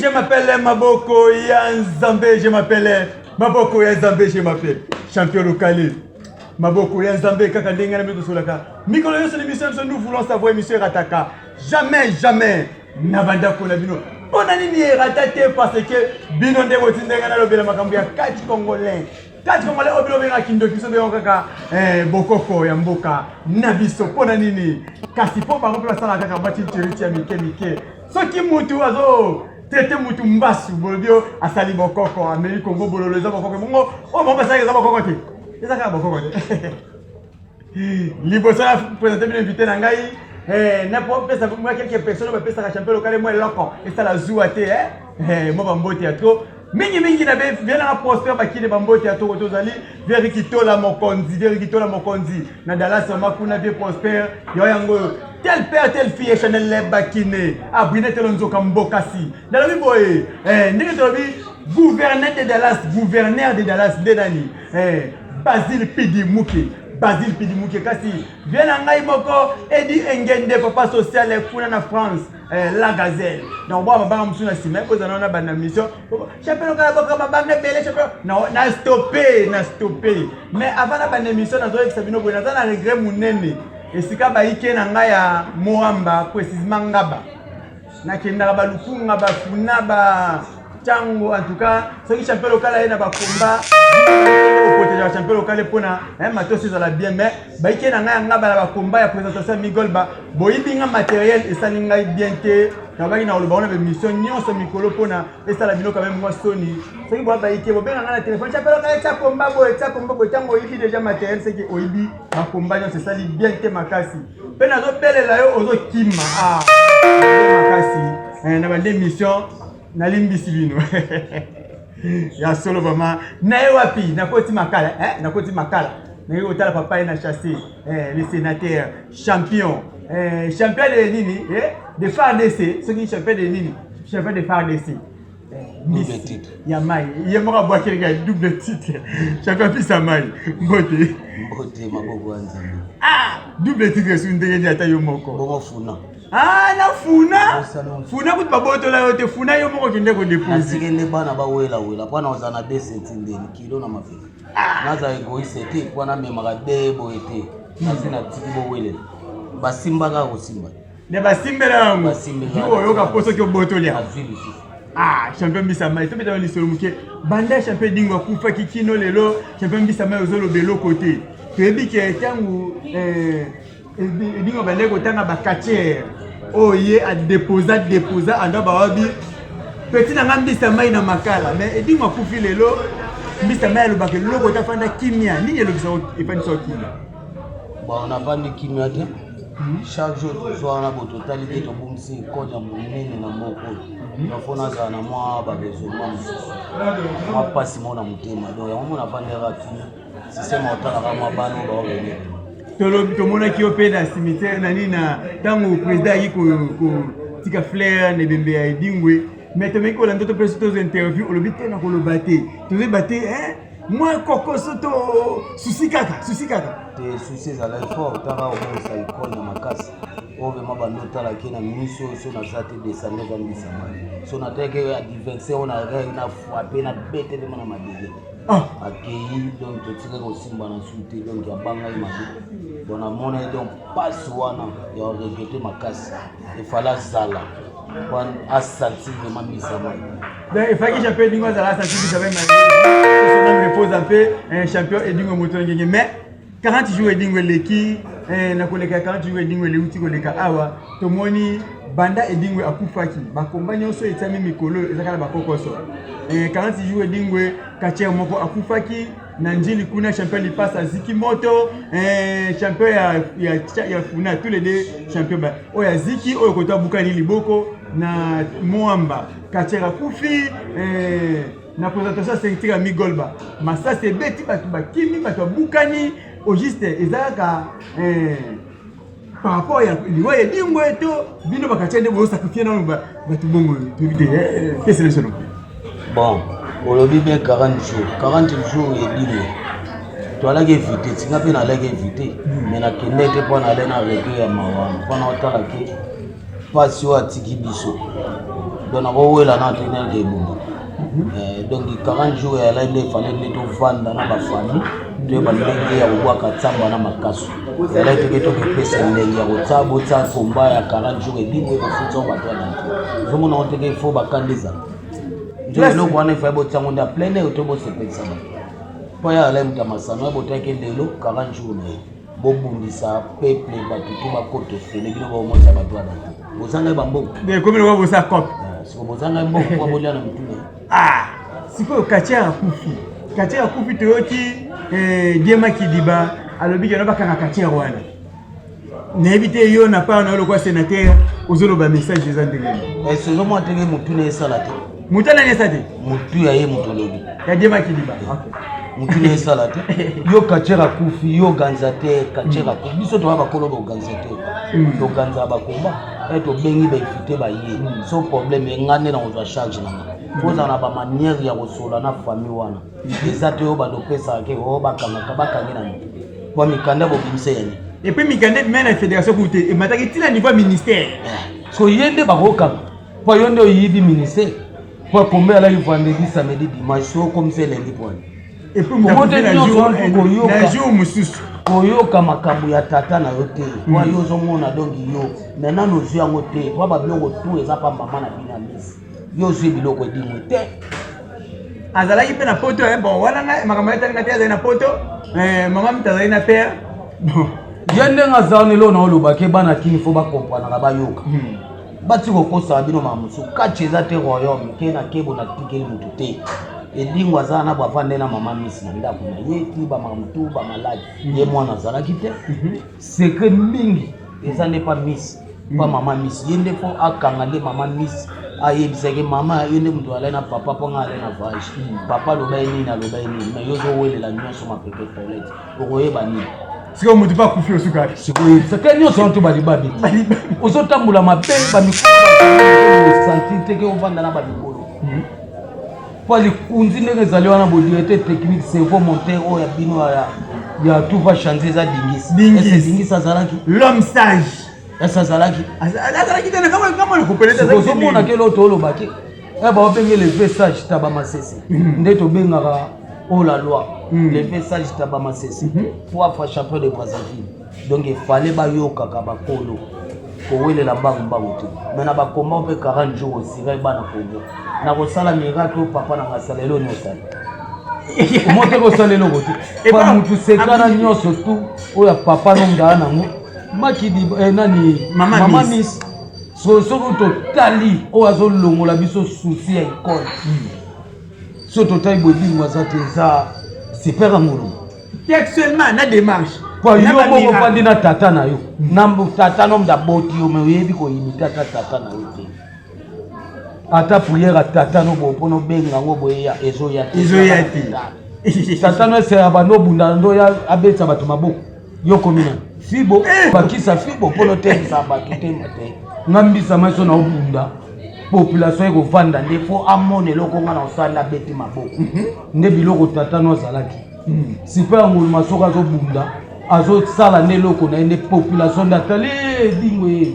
je m'appelle Maboko Yanzambe, je m'appelle Maboko Yanzambe, je m'appelle champion local. Maboko Yanzambe, kaka denga na meto solaka. Mikolo yo l'émission, nous voulons savoir émission Rataka. Jamais, Nabanda Konabino. On a dit ratate parce que Bino de Wotindenga na lobela makambo ya 4 Congolais. 4 Congolais obilobera kindo kiso be kaka bokoko ya mboka nabiso pona nini kasi po bango pe basala kaka bati tiriti ya mike. Soki mutu azo tete mutu mbasu bolobio asali bokoko ameli Congo bololo za bokoko bongo o mo basala za bokoko te. Eza kaka bokoko te. Liboso la présenter bien invité na ngai n'importe pesa moi quelques personnes ba pesa ka champion local moi loko et ça la joue te moi bambo théâtre mingi na be viens na prosper ba kile bambo théâtre ko tozali vers kitola mokonzi na Dallas makuna be prosper yo yango tel père tel fille Chanel le bakine abine tel nzoka mbokasi na lobi boye ndenge to lobi gouverneur de Dallas dedani Basile Pidi kasi viens ngai moko edi engende papa social kuna na France la gazelle donc moi baba musuna sima ko zana na bana mission chapelo kala boka baba ne bele chapelo na stopper mais avant na bana mission na zo examiner bo na za na regret munene esika ba ike na ngai ya Moamba précisément ngaba na kenda ba lukunga ba funa ba Tango en tout cas ce qui champion local est na ba combat au côté de champion local pona matos sur la bien mais ba ike na nga ba combat ya présentation migolba boyibinga matériel et ça ninga bien te na ba ina oloba na mission nyonso mikolo pona et ça la bino quand même moi soni ce qui ba ike bo benga na téléphone champion local ta combat bo tango ibi déjà matériel c'est que oyibi ba combat c'est ça li bien te makasi pe na zo pelela yo ozo kima makasi na ba mission na limbisi bino ya solo mama na wapi na koti makala na yo tala papa na chassé le sénateur champion de nini de FARDC ce qui champion de nini champion de FARDC double titre ya mai yemora boakere ga double titre champion pisa mai mbote maboko anza double titre sur ndenge ata yo moko bongo funa na funa kuti baboto la yote funa yo moko kende ko déposer asikende bana ba wela bana ozana 2 cm kilo na mafika naza egoise te kwana memaka debo ete nazina tikibo wele basimba ka kosimba ne basimbela ngo yo yoka poso ki boto lia champion Bisama to beta lisolo muke banda champion dingwa kufa kikino lelo champion Bisama ozolo belo côté tebi ke tangu dingwa bande ko tanga ba katier oye a déposa ando ba wabi petit na Bisama ina makala mais dingwa kufi lelo Bisama lo bakelo loko ta fanda kimia nini lo kiso epani so kimia on a vendu kimia te chaque jour soit na bo totalité to bomsi ko ja munene na moko na fona za na mwa ba besoin ma pasi mona mutema donc ya mona vandera tu système otala kama bano ba obene to mona ki opena cimetière na nina tango président yi ko tika flair ne bembe ya dingwe mais to meko la ndoto presto interview o lobite na ko lo baté to ze baté moi koko soto susi kaka te susi za la fort tara o sa ikon na makasi ove mabando tala kina miso so na zate de sande za Bisama so na teke adversaire on a na frappé na bête de mana madege akei donc to tika ko simba na suite donc ya banga imadi bona mona donc passe wana ya regretter makasi il fallait zala quand assanti vraiment Bisama donc il fallait que champion dingo za la santi Bisama son nom repose un peu un champion et dingo moto ngenge mais 40 jours et dingo leki na koleka 40 jours et dingo le uti koleka awa to moni banda et dingo akufaki ba kombanya so etami mikolo ezakala ba kokoso 40 jours et dingo kache moko akufaki na njili kuna champion li passe à Zikimoto champion ya funa tous les deux champion ba oya Ziki oyo kota bukani liboko na Moamba kachera kufi na présentation ceinture migolba massa c'est beti batu bakimi batu bukani au juste ezaka par rapport à liwe dingwe to bino bakachende bo sacrifier na batu bongo qu'est-ce que c'est le bon olobi bien 40 jours et dingwe to ala ke éviter singa pe na ala ke éviter mais na kende te pona ala na regret ya mawa pona otala ke pasio atiki biso Donc on a l'entraîneur qui est bon. Donc 40 jours là il fallait les vendre dans ma famille. De bandenge ya kuwa katsamba na makasu. Là il était que pesa ndenge ya kutabo tsa combat ya 40 jours et bingo ko futso ba toi dans. Zomo na oteke fo ba kandiza. Ndio loko wana fa bo tsango nda plein et otobo se pesa. Poya ala mtamasano bo teke ndelo 40 jours ne. Bo bundisa peuple ba tutu ba koto fele bino ba omonza ba toi dans. Bozanga ba mboko. Mais comme le voit ça cop. Siko bozanga mboko kwa bolia na mtune. Ah, siko katia kufi. Katia kufi toyoti Diema Kidiba alobi que na bakanga katia wana. Na éviter yo na pas na le quoi sénateur ozolo ba message des andengeli. Et ce moment tenge mutune salate. Mutana ne sate. Mutu ya ye mutolobi. Ya Diema Kidiba. OK. Mutune salate. Yo katia kufi yo ganzate katia kufi. Biso to ba kolo ba ganzate. To ganza ba komba. Et to bengi ba ifite ba ye. So problème ngane na ozwa charge na. Poza na ba manière ya kosola na famille wana. Ezate yo ba dopesa ke o ba kanga na ni. Bo mikanda bo bimse yani. Et puis mikanda même la fédération côté et mataki tila niveau ministère. So yende ba koka. Po yonde yibi ministère. Po combien là il vendredi samedi dimanche so comme c'est lundi point. Et puis mo na jour mususu. Koyoka makambo ya tata na yote. Kwa yo zo mona dongi yo. Maintenant nos yeux en te. Kwa ba biloko tout eza pa mama na bina miss. Yo zwi biloko dingo te. Azalaki pe na poto bon wana na makambo ya tanga na poto mama mtazali na père bon yende ngazane lo na oloba ke bana kini fo ba comprendre ka ba yoka bati ko kosa bino mamusu kacheza te royaume ke na kebo na tikeli mutu te edingwa zana ba vande na mama misi na ndako na yeti ba mamutu ba maladi ye mwana zalaki te secret mingi eza ne pas miss pas mama miss yende fo akangale mama miss ayebiseke mama yende mtu ala na papa ponga ala na vage papa lo bayini na lo bayini mais yozo welela nyonso ma peke toilette okoyeba nini siko mutu pa kufi osukari siko saka nyonso nto bali babi ozotambula mabe ba mikolo santi teke ovanda na ba mikolo pali kunzi ndenge zali wana bodiete technique cerveau monter o ya bino ya tout va changer za dingisa zalaki l'homme sage. Esa zalaki tena kama le kupeleza zaki somo na kelo tolo baki ba openge le message taba masese ndeto bengaka oh la loi le message taba masese 3 fois champion de Brazzaville donc il fallait ba yoka ka bakolo ko wele la bangu te mena ba komba pe 40 jours aussi va bana kongo na ko sala miracle papa na masalelo ni osala omote ko salelo gote pa mutu sekana nyoso tu oya papa no ngana ngo makidi nani mama miss so totali o azo longola biso souci ya école so totali bodingo azate za super ngolo actuellement na démarche kwa yo bongo fandi na tata na yo nambu tata no mda boti yo me yebi ko imita tata na yo te ata prière tata no bo pono benga ngo boya ezo ya tata no se abano bunda ndo ya abetsa bato maboko yo komina fibo bakisa fibo polo te sabatu te mate ngambisa maso na obunda population eko vanda ndefo amone loko ngana osala beti maboko nde biloko tata no zalaki super ngulu masoka zo bunda azo sala ne loko na ende population datale dingwe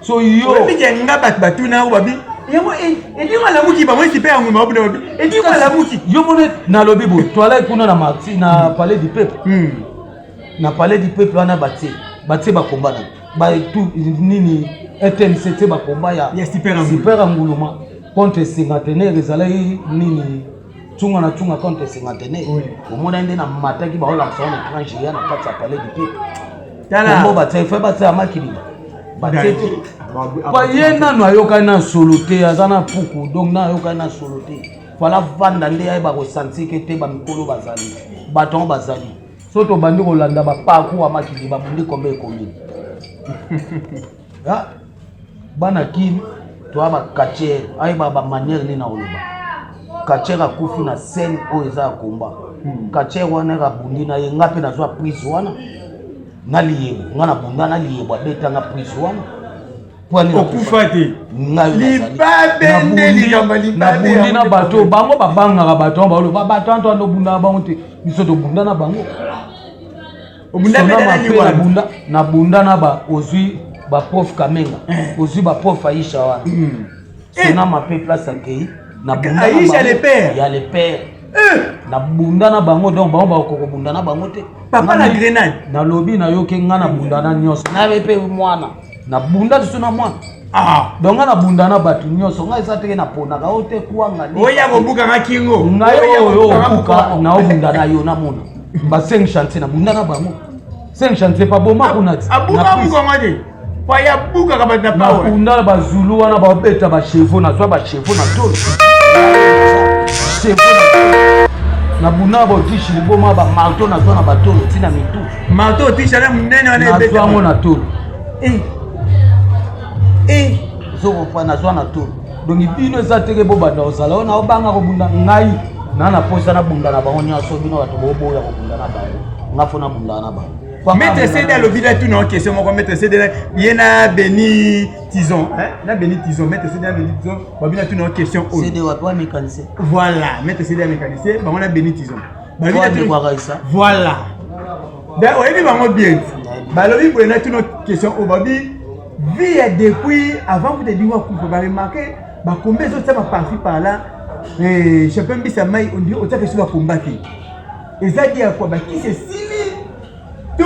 so yo bije ngaba batuna obabi yamo edinga la muki ba moi super ngulu mabunda obabi edinga la muki yo mone na lobibo toala kuna na marti na palais du peuple na palais du peuple wana batie bakomba na ba tout nini ETNC ba komba ya super nguluma contre cinquantenaire ezalaki nini tunga na tunga contre cinquantenaire omona ende na mataki ba ola sona tranche ya na kati ya palais du peuple tala mo batie fa batie makili batie ba yena no ayoka na solote azana puku donc na ayoka na solote fala vanda nde ay ba ko sentir que te ba mikolo bazali baton bazali soto bandi kolanda ba paku wa makili ba mundi kombe ekomi ya bana kim to aba kache ay ba manière ni na oloba kache ka kufi na scène o eza komba kache wana ka bundi na ye ngape na zwa prise wana na liyebo ngana bunda na liyebo beta nga prise wana pwani okufate libabe ndeli na bundi na bato bango babanga ka bato ba oloba bato anto ando bunda bango te biso to bunda na bango na bunda na ba ozwi ba prof Kamenga ozwi ba prof Aisha wana sona mape place akei na bunda Aïcha les pères. ya les pères na bunda na bango donc bango bakoko bunda na bango te Papa na grenade na lobi na yo ke nga na bunda na nyonso na be pe mwana na bunda tu na mwana donc nga na bunda na batu nyonso nga eza te na pona ka ote kuanga ni oya kobuka makingo nga yo okuka na obunda na yo na mona ba 5 chantier na bunda na bango 5 chantier pa boma kuna ti abuka buka ngade pa ya buka ka na na bunda ba zulu wana ba beta ba chevaux na so ba chevaux na tolo na bunda ba tishi boma ba marteau na so na ba tolo ti na mitu marteau tishi na munene wana na so ngo na tolo soko pa na so na tolo donc bino eza teke bo banda osala ona obanga ko bunda ngai na posa na bunda na bango nyonso bino bato boboya ko bunda na bango ngafo na bunda na bango Maître Cédé le village tout non question moi Maître Cédé yena Béni Tison na Béni Tison Maître Cédé Béni Tison ba bina tout non question Cédé wa toi mécanicien voilà Maître Cédé mécanicien ba on a Béni Tison ba bina tout voilà ben oyebi bango bien ba lobi bo na tout non question au babi vie depuis avant vous de dire qu'on va remarquer ba combien autres ça va partir par là champion Bissamai on dit autant que sur la combattre et ça dit à quoi ba qui c'est to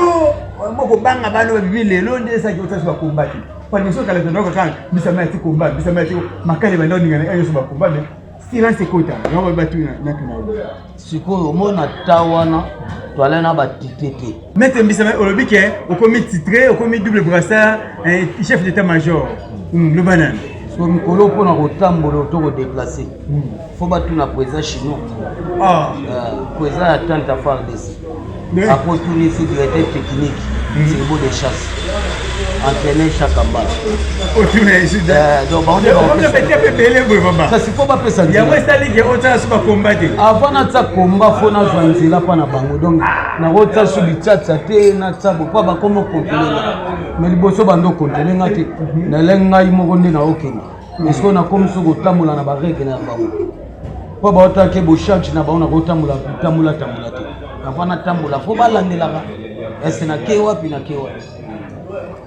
moko banga balo bibi lelo ndesa ki otasi ba combattre par exemple kala ndo ka kan Bissamai ti combat Bissamai ti makale ba ndoni ngana ayo so ba combat mais silence kota ngaba batu na tuna siko mona tawana to ala na ba titete Maître Bissamai olobi ke o komi titré o komi double brassard chef d'état-major le banane so mikolo pona ko tambola to ko déplacer faut batu na président chinois président ya tante FARDC après tout les directeur technique c'est beau de chasse entraîner chaque combat autourner ici donc on est peut-être belé boy baba ça c'est faut pas pesa ya moi ça ligue autant sur combattre avant na ta combat faut na zwanzela pa na bango donc na rota sur bitsa te na tsabo pa ba komo contrôler mais liboso bando contrôler ngati na lenga imoko nde na okeni est-ce qu'on a comme so ko tamula na ba règle na bango pa ba ota ke bo charge na ba na ko tamula te avant tambula faut balandelaka est-ce na ke wapi na ke wapi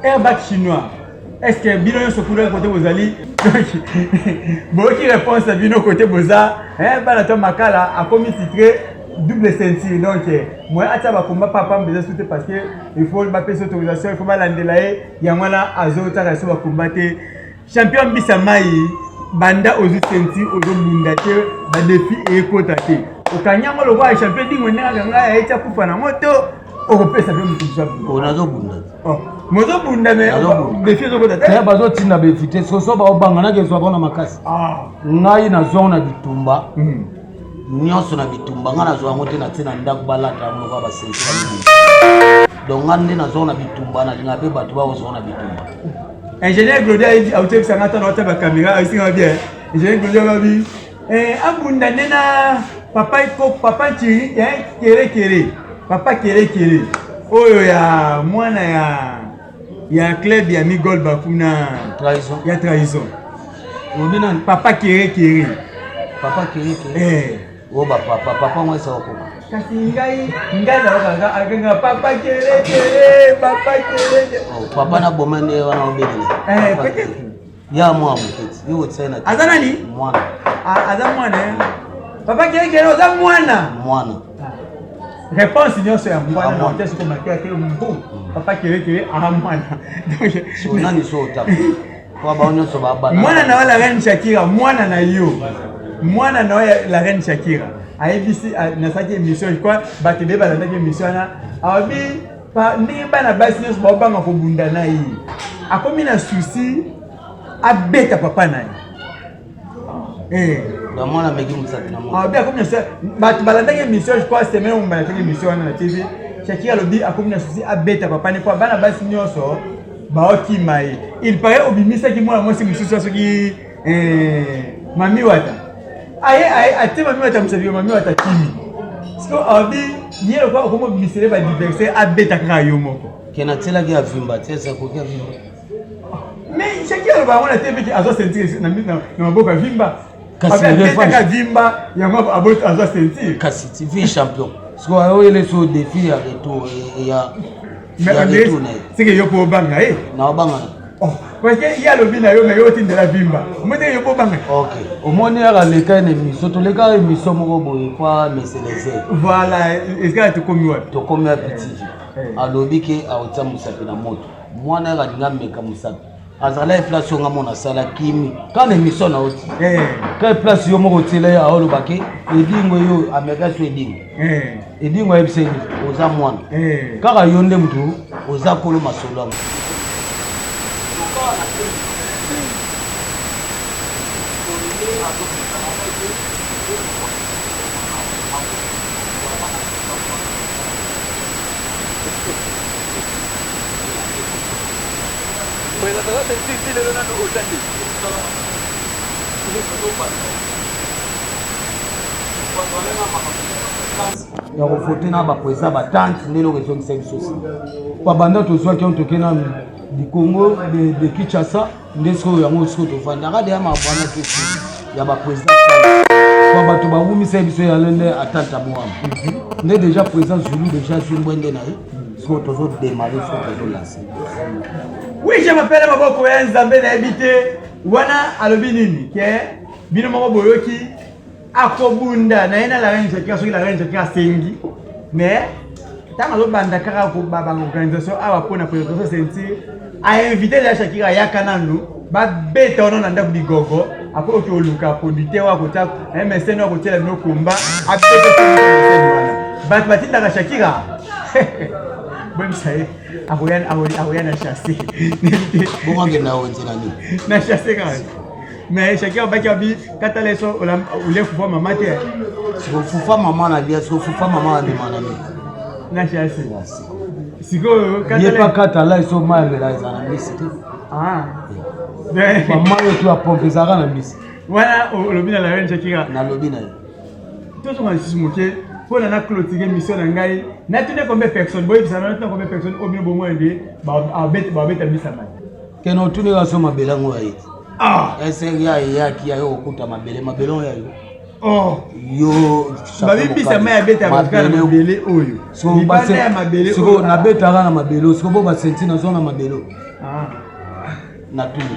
airbag chinois est-ce que bino yo sokula côté bozali bon qui réponse à bino côté boza bana to makala a commis titré double ceinture donc moi ata ba combat papa besoin souter parce que il faut ba payer autorisation il faut balandela ya mwana azota ka so ba combattre champion Bissamai banda ozu ceinture ozo bunda te ba défi e kota te okanyama lo ba champion dingo nanga ngaya echa kufa na moto okopesa pe mutu sabu onazo bunda mozo bunda me défi zo kota te bazo tinda befite so ba obanga na kezo bona makasi ngai na zona bitumba nyonso na bitumba nga na zo ngote na tina ndako balata ngo kwa basensi donc ngande na zona bitumba na linga pe batu ba zona bitumba ingénieur Glodia dit auto que ça ngata na otaba caméra ici nga bien ingénieur Glodia ba bi abunda nena papa chiri kere papa kere oyo ya mwana ya club ya Migol Bakuna trahison ya trahison obina papa kere papa kere o ba papa moi ça ko kasi ngai na akanga papa kere papa na bomane wana obele peut-être ya mwa muketi yo tsena azana ni mwana mwana papa kere oza mwana réponse nyonso ya mwana na tesi ko marquer que bon papa kere mwana donc so nani so tap kwa ba nyonso ba bana mwana na wala reine Shakira mwana na yo mwana na la reine Shakira aibisi na saki émission je crois batebe ba na émission na abi pa ndenge bana basi nyonso ba banga ko bunda na yi akomi na souci abeta papa na yi na mwana meki msati na mwana abi akomi na bat balanda émission je crois semaine on balanda émission na TV Shakira lobi akomi na souci abeta papa ni kwa bana basi nyonso baoki mai il paraît obimisa ki mwana mwasi mususu soki mami wata aye ate mami wata musabi mami wata kimi siko abi yelo kwa komo bimisele ba diverser abeta kaka yo moko kena tela ki avimba tesa ko ki avimba mais Shakira ba mwana tebe ki azo sentir na maboko avimba kasi abeta ka vimba ya mabo abota azo sentir kasi TV champion siko ayo ile so défi ya retour ya mais c'est que yo ko banga na banga Oh, parce que il y a le bina yo mais yo tin de la bimba. Moi te yo po banga. OK. Au moins ya la leka émission, to leka émission moko boye kwa meseleze. Voilà, est-ce que tu komi wapi? To komi ya petit. Alobi ke aotsa musapi na moto. Mwana ya dinga meka musapi. Azala inflation nga mona sala kimi. Quand émission na oti. Quand place yo moko tele ya olo bake, edingo yo ameka so edingo. Edingo ebise oza mwana. Kaka yo nde mutu oza kolo masolo. Ya kofote na bakweza batante ndelo kezongisa bisosi babanda tozwaki on tokena du Congo de Kinshasa ndesko yango siko tofanda kade ya mabwana kesi ya bakweza kwa bato bawumisa biso ya lende atanta moam nde déjà présent Zulu déjà simbwende na siko tozo démarrer siko tozo lancer. Oui, je m'appelle Maboko ya Nzambe na habité wana alobi nini ke bino moko boyoki akobunda na ina la reine Shakira soki la reine Shakira sengi mais tant lo banda kaka ko baba organisation awa pona présentation sentir a invité la Shakira ya kananu ba beta ono na ndaku bigogo ako oki oluka producteur wa kota MSN wa kotela no kumba abete ko bat batinda la Shakira bon ça y est akoyana chasser Bongo ngena onzela ni na chasser quand mais Shakira baki abi katale so ole fufa mama te siko fufa mama na bia siko fufa mama na mana ni na chasser siko katale yepa katala so maemela ezana misite mama yo tu apompe zaka na misi wana olobina la reine Shakira na lobina to so ngasi moke pour na clôturer mission na ngai na tune combien personnes boy bisa na tune combien personnes au minimum moins de ba beta bisama keno tune ga so mabela ngo ayi eseria yaki ya okuta mabele ya yo yo babi bisama ya beta bakana mabele oyo so base ya mabele so na beta na mabele so bo ba senti na zona mabele na tune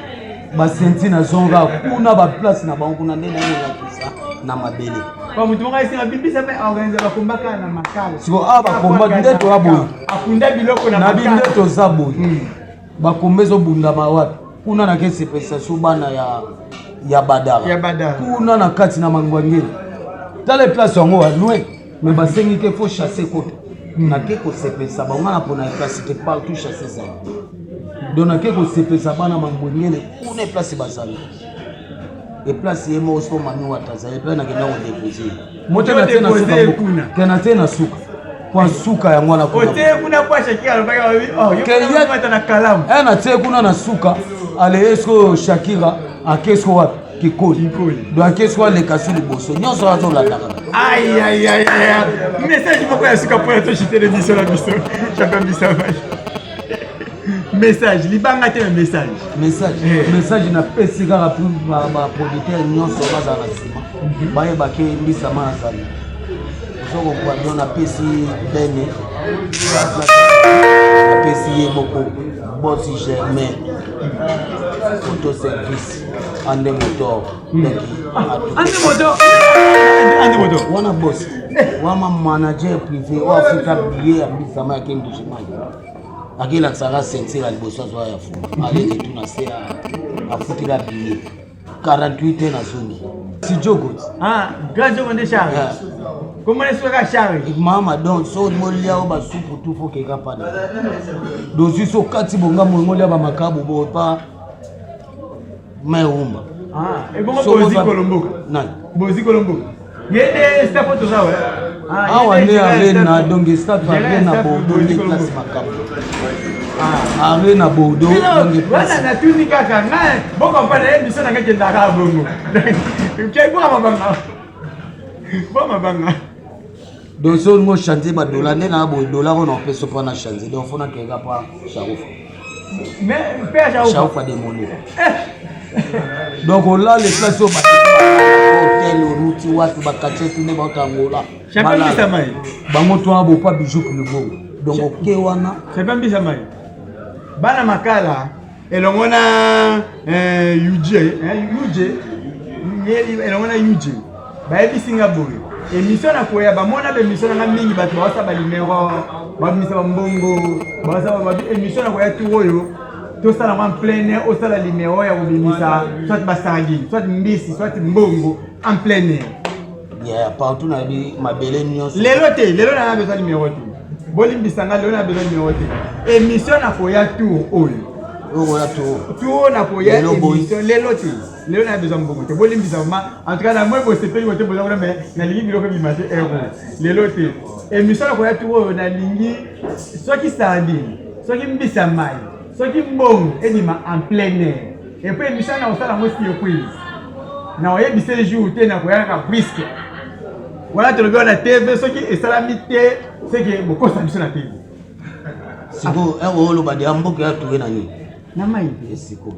ba senti na zonga kuna ba place na bango na ndena yo kisa na mabele kwa mtu mwa isinga bibisa pe organize bakombaka na makala siko bakomba ndeto abo akunda biloko na makala na bindeto zabo bakombezo bunda mawapi kuna na kesi pesa subana ya badara kuna na kati na mangwangeli tale place yango wa loin mais basengi ke faut chasser kote na ke ko sepesa bango na pona place te partout chasser ça donc na ke ko sepesa bana mangwangeli kuna place bazali et place yemo oso manu wataza et na kenda ko déposer moto na tena suka kuna tena tena suka kwa suka ya mwana kuna ote kuna kwa Shakira alobaka yo mata na kalamu na te kuna na suka ale esko Shakira akesko wapi kikoli do akesko le kasuli boso nyonso wazo la taka aïe message moko ya suka pour to chiter l'émission la biso champion bisama message libanga te message na pesi kaka pour ba producteur nyonso baza na sima baye bake bisama na sali soko kwa dona pesi bene na pesi ye boko boss Germain auto service ande motor ande motor wana boss wama manager privé wa futa billet ya bisama ya kendo chimai akila tsara sentir al bosso zo ya fu ale tout na se a futira billet 48 na zone si jogo grand jogo de charge comment est-ce que charge mama donc so molia ba supu tu faut que kapana dozi so kati bonga molia ba makabu bo pa meumba e bongo bozi kolomboka nani bozi kolomboka yende staff to sawa wane arena donc staff arena bodo ni classe makabu arena bodo donc wana na tuni kaka ngai boko pa na emission na ngeke ndaka bongo ke bo mabanga donc so ngo chanter ba dollar na bo dollar on peut se prendre chanter donc faut na kega pa Sharouf mais père Sharouf a démoli donc là les places au hôtel route watu bakache tune ba tangola champion bisamai bango to abo pa bijou le bon donc oké wana champion bisamai bana makala Et là, on a UJ. Et là, on a UJ. Bah, et puis Singapour. Émission à quoi? Bah, moi, on a émission à mingi, bah, tu vois, ça va numéro, bah, mission à mbongo, bah, ça va, émission à quoi? Tout royo. Tout ça, en plein air, au ça, la numéro, et on dit ça, soit Bassangi, soit Mbisi, soit Mbongo, en plein air. Yeah, partout, ma belle nuance. Les lotés, les lotés, on a besoin de numéro. Bolim Bissanga, on a besoin de numéro. Émission à quoi? Tout royo. Tout on a pour y aller émission les lotis les on a besoin beaucoup bolim bizarrement en tout cas la moi je sais pas il besoin mais na ligne biloko bi maté héros les lotis émission la quoi tout on a ligne soit qui sandi soit qui mbisa mai soit qui mbong et ni ma en plein air et puis émission na osala mo si quiz na oye bise jour te na quoi ka brisque voilà tu le vois na TV soit qui et salamité c'est que beaucoup ça mission na TV siko héros lo ba de amboka ya tuwe na ni Namai esiko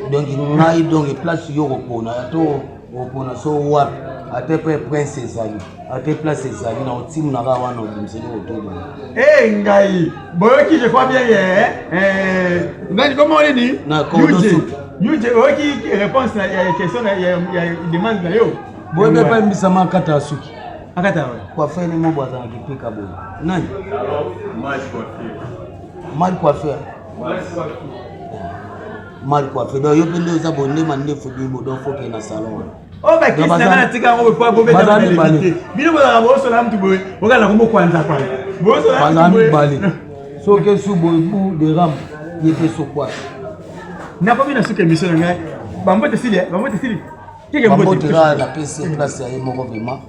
donc ngai donc place yo repona to repona so wa ate pe prince ezali ate place ezali na otimu na rawa na dimseli otobo ngai boyoki je crois bien nani comment on dit na kodosu yuje oki réponse na ya question na ya demande na yo boye pa mbisama kata suki akata kwa fene mo bwaza na kipika boye nani mal coiffeur mal coiffé donc yo pende oza bonde mande fodi bo donc faut que na salon oh ba kisi na tika ngo po bo beta na limité bino bola bo so la mtu boy okala ko mo kwanza kwa bo so la mtu boy so que sous boy pour de ram yete so quoi na ko bina suka mission ngai bambote sili kike mbote ra la PC place ya mo vraiment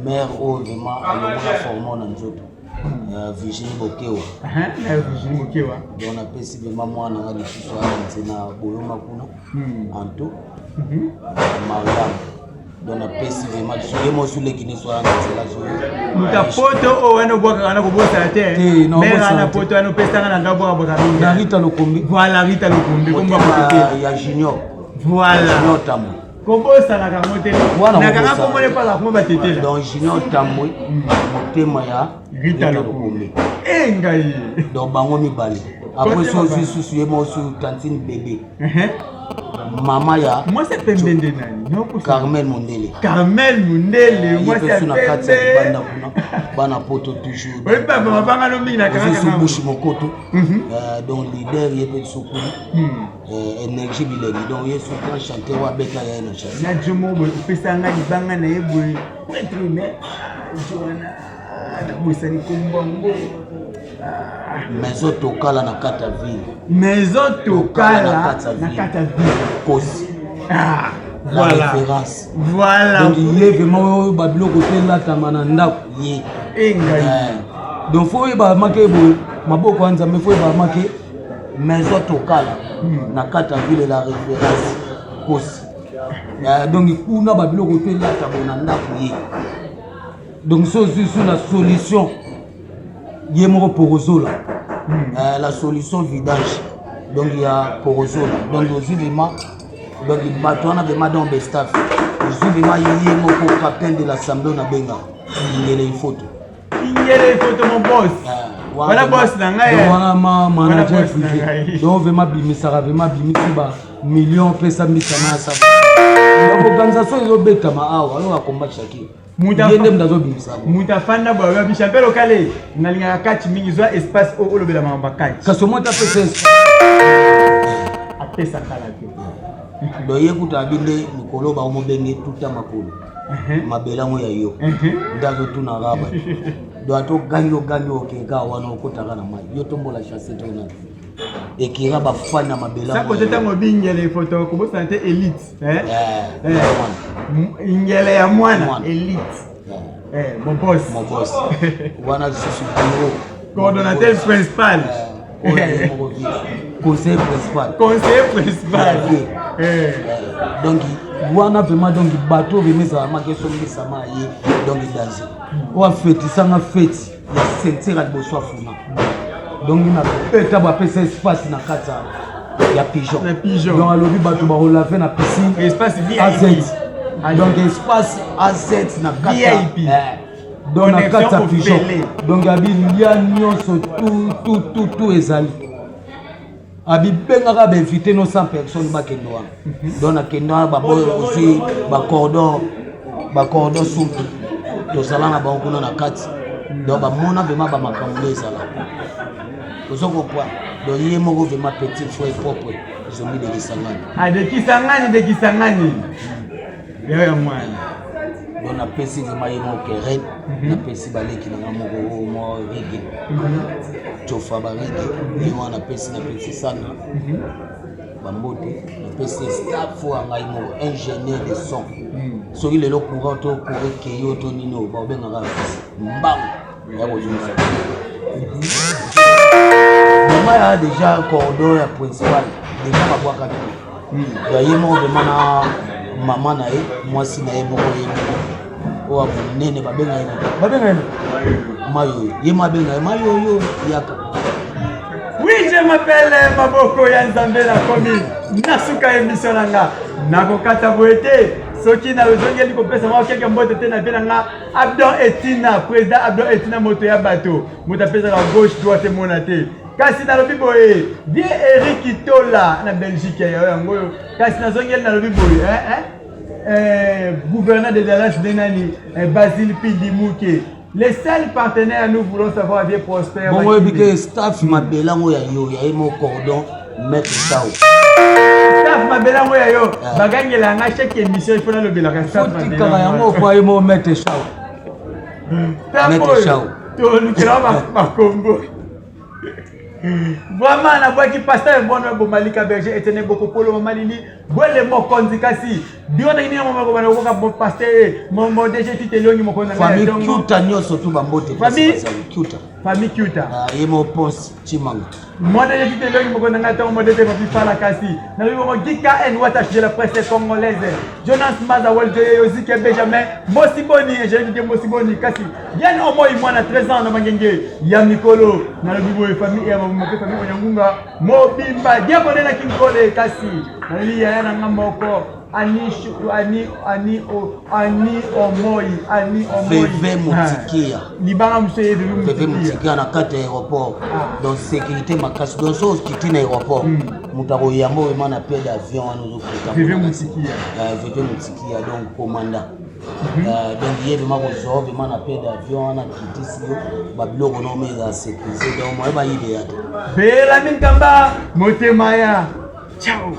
mère o vraiment alomona formo na nzoto Virginie Bokewa. Virginie Bokewa. On a pesi de maman na ngadi swa na boyoma kuna. Anto. Mariam. Donc a pesi de match sur mo sur les Guinée soit la zo. Muta poto o wana boka kana ko bosa te. Mera na poto ano pesa kana ngabo boka mingi. Na Rita Lokombi. Voilà Rita Lokombi komba ko ya Junior. Voilà. Junior Tambo. Kombo sala ka moteli. Na kana ko mone pala ko batetela. Donc Junior Tambo motema ya Rita Lokombi. Ngai. Donc bango mibali. Après so susu yemo su tantine bébé. Mama ya. Moi c'est Pembende nani. Carmel Mondele. Carmel Mondele. Moi c'est Pembende. Banda kuna. Bana poto toujours. Oui papa banga no mingi na kaka. So bushi mokoto. Donc leader yepe sokuni. Énergie bilengi. Donc yesu kan chanter wa beka ya na chanter. Na jomo bo pesanga libanga na yebo. Wetrime. Joana. Na busani kumbongo. Maison Tokala na kata ville. Maison Tokala na kata ville. Kosi. Voilà. Référence. Voilà. Donc il est vraiment babilo côté là tamana ndako ye. Donc faut ba marquer maboko kwanza mais faut ba marquer Maison Tokala na kata ville la référence. Kosi. Donc kuna babilo côté là tamana ndako ye. Donc sur la solution Yemoro Porozola. La solution vidage. Donc il y a Porozola. Donc aussi vraiment donc il batona vraiment dans le staff. Aussi vraiment Yemoro capitaine de l'Assemblée na benga. Il y a les photos. Mon boss. Voilà boss na ngai. Voilà ma manager privé. Donc vraiment bimisara vraiment bimisiba millions pesa misana ça. Donc organisation ils ont bêta ma awa alors combat chacun. Mutafanda bwa bishampe lokale nalinga kati mingi zwa espace o olobela mamba kati kaso mota pesa apesa kala te do yekuta binde mikolo ba omobenge tuta makolo mabela mo ya yo ndazo tuna raba do ato ganyo ke ka wana okotaka na mai yo tombola chasse to na ekira ba fana mabela ça côté tango bingele photo ko bosa te élite ingele ya mwana élite mon boss wana susu bureau coordonnateur principal conseiller principal donc wana vraiment donc bateau remesa ma question sama ye donc danger o fête sanga fête ya sentir at boswa funa donc na peta ba pesa espace na kata ya pigeon donc alobi bato ba relaver na piscine espace VIP donc espace AZ na kata VIP donc na kata pigeon donc abi lia nyonso tout ezali Abibengaka invité nos 100 personnes bakendo wana. Donc nakenda ba boy aussi ba cordon soup. To salana ba kuna na kati. Donc ba mona vraiment ba makambo ezala. Ozoko kwa. Donc yé moko vraiment petit frère propre. Ils ont mis de Kisangani. Ah de Kisangani. Ya mwana. Donc na pesi vraiment yé moko ren. Na pesi baleki na moko mo rigi. Chofa ba rigi. Yé wana pesi na pesi sana. Bambote na pesi staff anga yé moko ingénieur de son. Soki lelo courant to courant ke yo to nino ba benga ka mbang. Ya bo jumisa. Maman a déjà cordon ya principal déjà ba kwa ka. Ya yé moko vraiment maman na ye mwasi na ye moko ye o nene ba benga ye mayo ye ma benga mayo yo yaka. Oui, je m'appelle Maboko ya Nzambe na komi nasuka émission nanga nakokata boete soki na ozongeli kopesa mwa keke mbote te na pe nanga Abdon Etina président Abdon Etina moto ya bato moto apesa la gauche droite mona te kasi na lobi boye vie Eric Tola na Belgique ya yango kasi na zongeli na lobi boye gouverneur de Dallas Denani Basile Pidimouke. Les seuls partenaires nous voulons savoir des prospères. Bon oui bike staff mabelango ya yo ya mo cordon mettre sao. Staff mabelango ya yo bagangela nga chaque émission il faut le belaka staff mabelango yango kwa mo mettre sao. Mettre sao. To lukela ba Congo. Vraiment na boki pasteur bono bo Malika Berger etene boko polo malili bole mo konzi kasi biona ni mama ko bana ko ka pasteur mo DG titelongi mo konza famille Kyuta nyoso tu bambote Kyuta famille Kyuta yemo pos chimanga mo DG titelongi mo konza ngata mo DG papi fala kasi na bibo Gika en wata de la presse congolaise Jonas Mazawel de Yozike Benjamin Mosiboni je dis Mosiboni kasi bien au moins moi na 13 ans na mangenge ya Mikolo na bibo famille ya famille Onyangunga Mobimba diabo na Kinkole kasi nali ya na ngamoko ani omoi Veve Moutikia libanga mseye Veve Moutikia na kate aéroport donc sécurité makasi donc so kiti na aéroport mutako yambo emana pe d'avion anu zo Veve Moutikia donc commandant donc yé bima ko zo bima na pe d'avion na kiti sio babiloko no meza sécurité donc moi ba yide yate bela minkamba motema ya ciao.